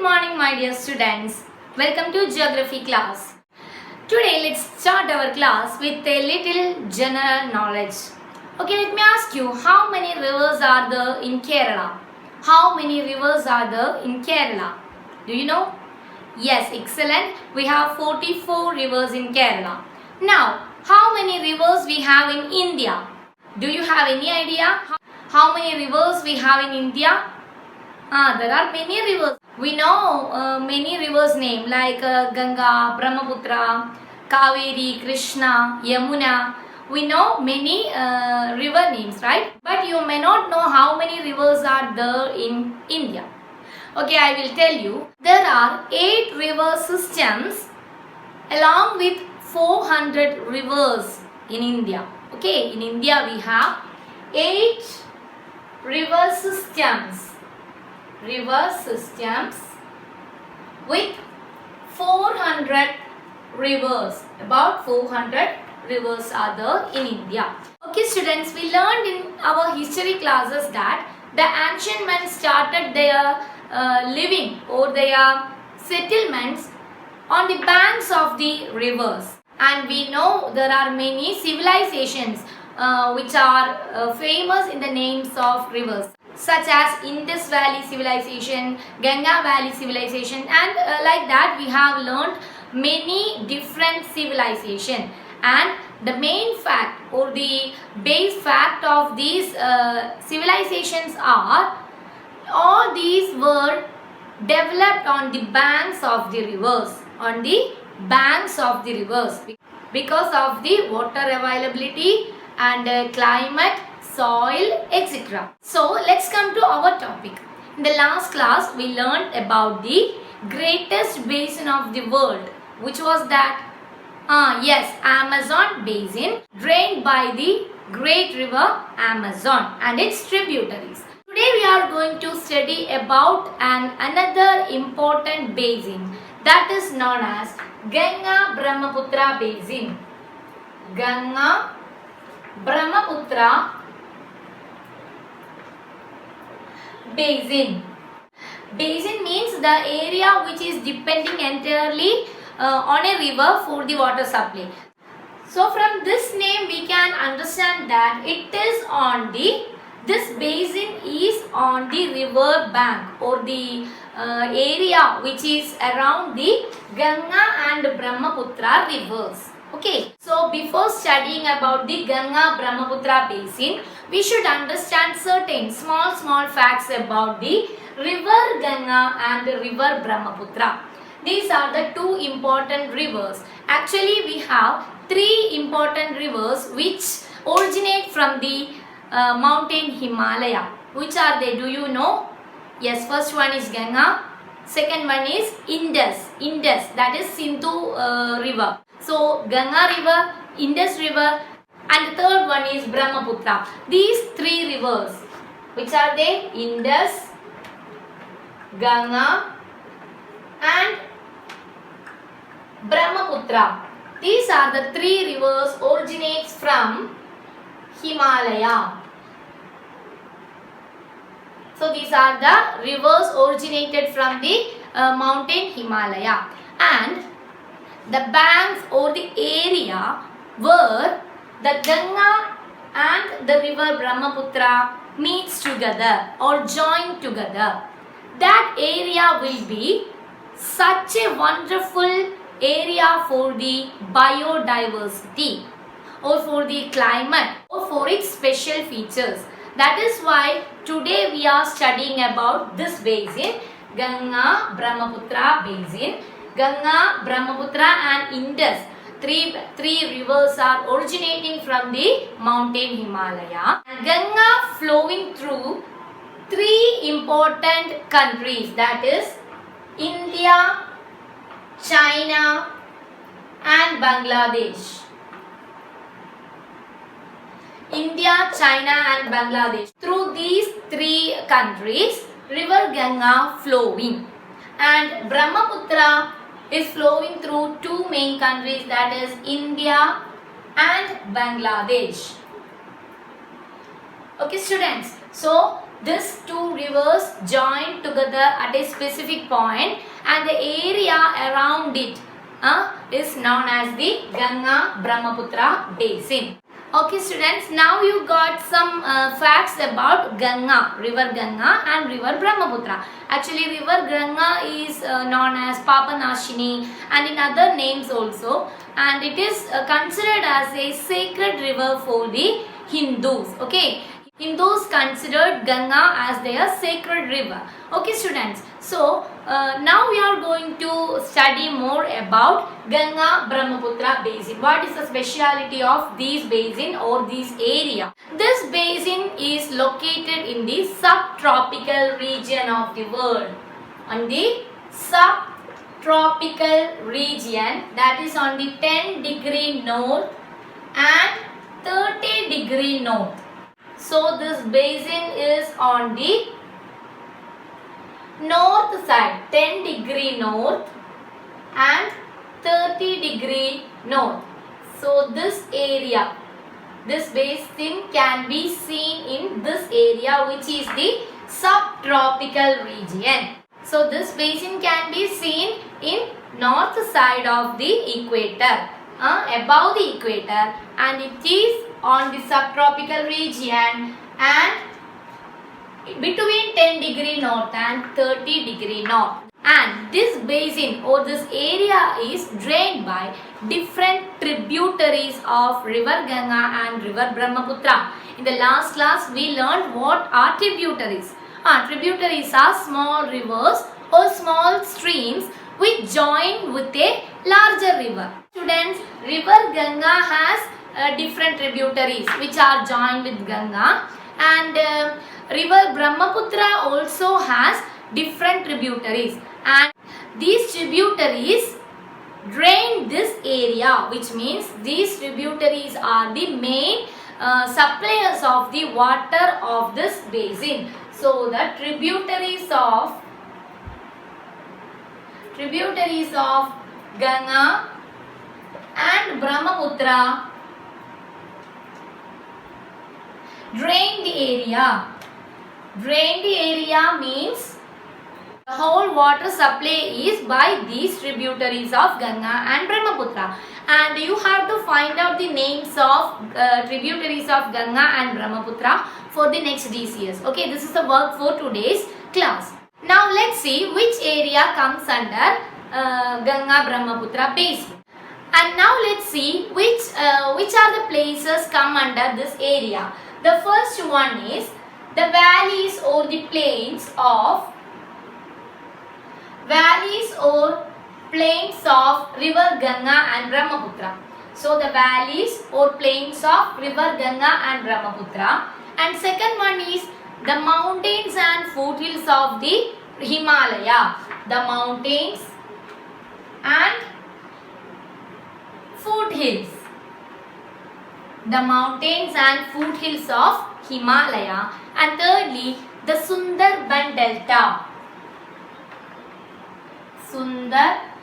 morning, my dear students. Welcome to Geography class. Today, let's start our class with a little general knowledge. Okay, let me ask you, how many rivers are there in Kerala? How many rivers are there in Kerala? Do you know? Yes, excellent. We have 44 rivers in Kerala. Now, how many rivers we have in India? Do you have any idea how many rivers we have in India? There are many rivers. We know many rivers name like Ganga, Brahmaputra, Kaveri, Krishna, Yamuna. We know many river names, right? But you may not know how many rivers are there in India. Okay, I will tell you. There are 8 river systems along with 400 rivers in India. Okay, in India we have 8 river systems with 400 rivers. About 400 rivers are there in India. Okay students, we learned in our history classes that the ancient men started their living or their settlements on the banks of the rivers, and we know there are many civilizations which are famous in the names of rivers, such as Indus Valley Civilization, Ganga Valley Civilization, and like that we have learned many different civilizations. And the main fact or the base fact of these civilizations are all these were developed on the banks of the rivers, because of the water availability and climate, soil, etc. So let's come to our topic. In the last class we learned about the greatest basin of the world, which was that yes, Amazon basin, drained by the great river Amazon and its tributaries. Today we are going to study about another important basin, that is known as Ganga Brahmaputra basin. Ganga Brahmaputra basin. Basin means the area which is depending entirely on a river for the water supply. So from this name we can understand that this basin is on the river bank or the area which is around the Ganga and Brahmaputra rivers. Okay, so before studying about the Ganga Brahmaputra basin, we should understand certain small facts about the river Ganga and the river Brahmaputra. These are the 2 important rivers. Actually, we have 3 important rivers which originate from the mountain Himalaya. Which are they? Do you know? Yes, first one is Ganga. Second one is Indus, that is Sindhu river. So Ganga river, Indus river, and the third one is Brahmaputra. These 3 rivers, which are they? Indus, Ganga and Brahmaputra. These are the 3 rivers originates from Himalaya. So these are the rivers originated from the mountain Himalaya, and the banks or the area where the Ganga and the river Brahmaputra meets together or join together, that area will be such a wonderful area for the biodiversity or for the climate or for its special features. That is why today we are studying about this basin, Ganga Brahmaputra basin. Ganga, Brahmaputra and Indus, three rivers are originating from the mountain Himalaya. Ganga flowing through 3 important countries, that is India, China and Bangladesh. India, China and Bangladesh. Through these 3 countries, river Ganga flowing, and Brahmaputra is flowing through 2 main countries, that is India and Bangladesh. Okay students, so these two rivers join together at a specific point and the area around it is known as the Ganga Brahmaputra basin. Okay students, now you got some facts about Ganga, river Ganga and river Brahmaputra. Actually river Ganga is known as Papanashini and in other names also, and it is considered as a sacred river for the Hindus. Okay, Hindus considered Ganga as their sacred river. Okay students, so now we are going to study more about Ganga Brahmaputra basin. What is the speciality of this basin or this area? This basin is located in the subtropical region of the world. On the subtropical region, that is on the 10° north and 30° north. So this basin is on the north side, 10° north and 30° north. So this area, this basin can be seen in this area, which is the subtropical region. So this basin can be seen in north side of the equator, above the equator, and it is on the subtropical region and between 10° north and 30° north. And this basin or this area is drained by different tributaries of river Ganga and river Brahmaputra. In the last class we learned what are tributaries. Tributaries are small rivers or small streams which join with a larger river. Students, river Ganga has different tributaries which are joined with Ganga, and river Brahmaputra also has different tributaries, and these tributaries drain this area, which means these tributaries are the main suppliers of the water of this basin. So the tributaries of Ganga and Brahmaputra drain the area. Drain the area means the whole water supply is by these tributaries of Ganga and Brahmaputra. And you have to find out the names of tributaries of Ganga and Brahmaputra for the next DCS. Okay, this is the work for today's class. Now let's see which area comes under Ganga Brahmaputra basin. And now let's see which are the places come under this area. The first one is the valleys or the plains or river Ganga and Brahmaputra. So the valleys or plains of river Ganga and Brahmaputra. And second one is the mountains and foothills of the Himalaya. The mountains and foothills. The mountains and foothills of Himalaya. And thirdly, the Sundarban Delta. Sundarban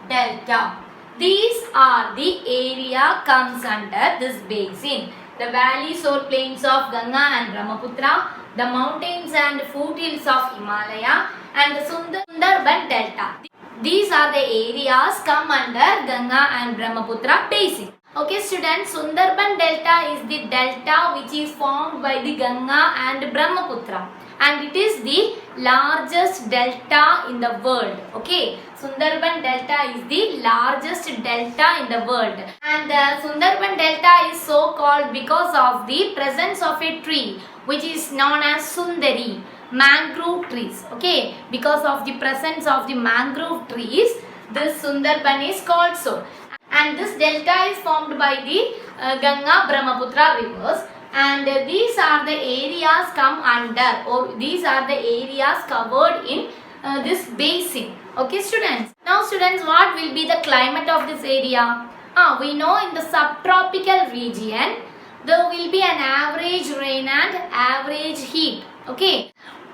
Delta. These are the area comes under this basin. The valleys or plains of Ganga and Brahmaputra, the mountains and foothills of Himalaya, and the Sundarban Delta. These are the areas come under Ganga and Brahmaputra basin. Okay students, Sundarban Delta is the delta which is formed by the Ganga and Brahmaputra, and it is the largest delta in the world. Okay, Sundarban Delta is the largest delta in the world, and the Sundarban Delta is so called because of the presence of a tree which is known as Sundari, mangrove trees. Okay, because of the presence of the mangrove trees, this Sundarban is called so. And this delta is formed by the Ganga Brahmaputra rivers, and these are the areas come under, or these are the areas covered in this basin. Okay students, now students, what will be the climate of this area? We know in the subtropical region there will be an average rain and average heat. Okay,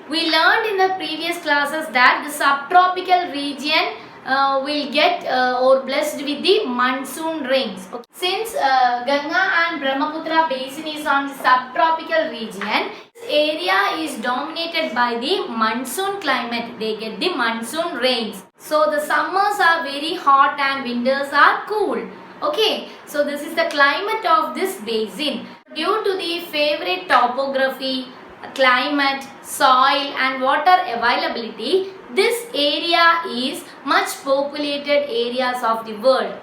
we learned in the previous classes that the subtropical region will get or blessed with the monsoon rains. Okay. Since Ganga and Brahmaputra basin is on the subtropical region, this area is dominated by the monsoon climate. They get the monsoon rains. So the summers are very hot and winters are cool. Okay, so this is the climate of this basin. Due to the favorite topography, climate, soil and water availability, this area is much populated areas of the world.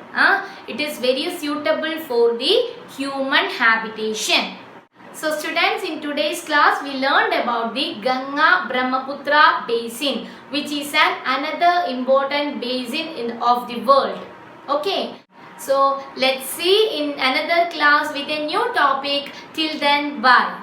It is very suitable for the human habitation. So students, in today's class we learned about the Ganga Brahmaputra basin, which is another important basin of the world. Okay. So let's see in another class with a new topic. Till then, bye.